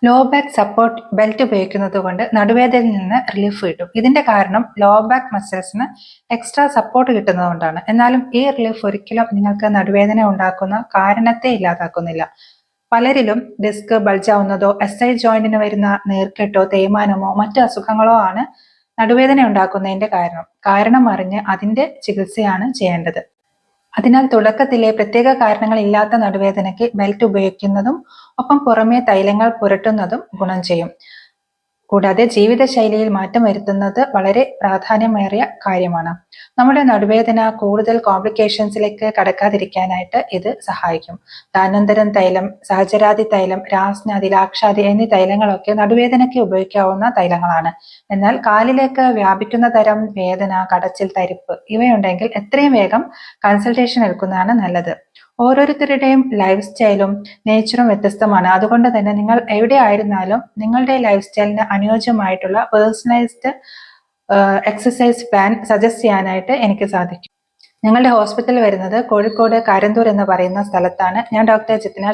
Low back support belt ഉപയോഗിക്കുന്നത് കൊണ്ട് നടുവേദനയിൽ നിന്ന് റിലീഫ് കിട്ടും. ഇതിന്റെ കാരണം ലോ ബാക്ക് മസിൽസിന് എക്സ്ട്രാ സപ്പോർട്ട് കിട്ടുന്നതുകൊണ്ടാണ്. എന്നാലും ഈ റിലീഫ് ഒരിക്കലും നിങ്ങൾക്ക് നടുവേദന ഉണ്ടാക്കുന്ന കാരണത്തെ ഇല്ലാതാക്കുന്നില്ല. പലരിലും ഡിസ്ക് ബൾജാവുന്നതോ SI ജോയിന്റിന് വരുന്ന നീർക്കെട്ടോ തേയ്മാനമോ മറ്റു അസുഖങ്ങളോ ആണ് നടുവേദന ഉണ്ടാക്കുന്നതിന്റെ കാരണം അറിഞ്ഞ് അതിന്റെ ചികിത്സയാണ് ചെയ്യേണ്ടത്. അതിനാൽ തുടക്കത്തിലെ പ്രത്യേക കാരണങ്ങളില്ലാത്ത നടുവേദനയ്ക്ക് ബെൽറ്റ് ഉപയോഗിക്കുന്നതും ഒപ്പം പുറമേ തൈലങ്ങൾ പുരട്ടുന്നതും ഗുണം ചെയ്യും. കൂടാതെ ജീവിതശൈലിയിൽ മാറ്റം വരുത്തുന്നത് വളരെ പ്രാധാന്യമേറിയ കാര്യമാണ്. നമ്മുടെ നടുവേദന കൂടുതൽ കോംപ്ലിക്കേഷൻസിലേക്ക് കടക്കാതിരിക്കാനായിട്ട് ഇത് സഹായിക്കും. ധാന്വന്തരം തൈലം, സഹചരാതി തൈലം, രാസ്നാദി, ലാക്ഷാദി എന്നീ തൈലങ്ങളൊക്കെ നടുവേദനയ്ക്ക് ഉപയോഗിക്കാവുന്ന തൈലങ്ങളാണ്. എന്നാൽ കാലിലേക്ക് വ്യാപിക്കുന്ന തരം വേദന, കടച്ചിൽ, തരിപ്പ് ഇവയുണ്ടെങ്കിൽ എത്രയും വേഗം കൺസൾട്ടേഷൻ എടുക്കുന്നതാണ് നല്ലത്. ഓരോരുത്തരുടെയും ലൈഫ് സ്റ്റൈലും നേച്ചറും വ്യത്യസ്തമാണ്. അതുകൊണ്ട് തന്നെ നിങ്ങൾ എവിടെ ആയിരുന്നാലും നിങ്ങളുടെ ലൈഫ് സ്റ്റൈലിന് അനുയോജ്യമായിട്ടുള്ള പേഴ്സണലൈസ്ഡ് എക്സസൈസ് പ്ലാൻ സജസ്റ്റ് ചെയ്യാനായിട്ട് എനിക്ക് സാധിക്കും. ഞങ്ങളുടെ ഹോസ്പിറ്റൽ വരുന്നത് കോഴിക്കോട് കാരന്തൂർ എന്ന് പറയുന്ന സ്ഥലത്താണ്. ഞാൻ ഡോക്ടർ ജിത്ന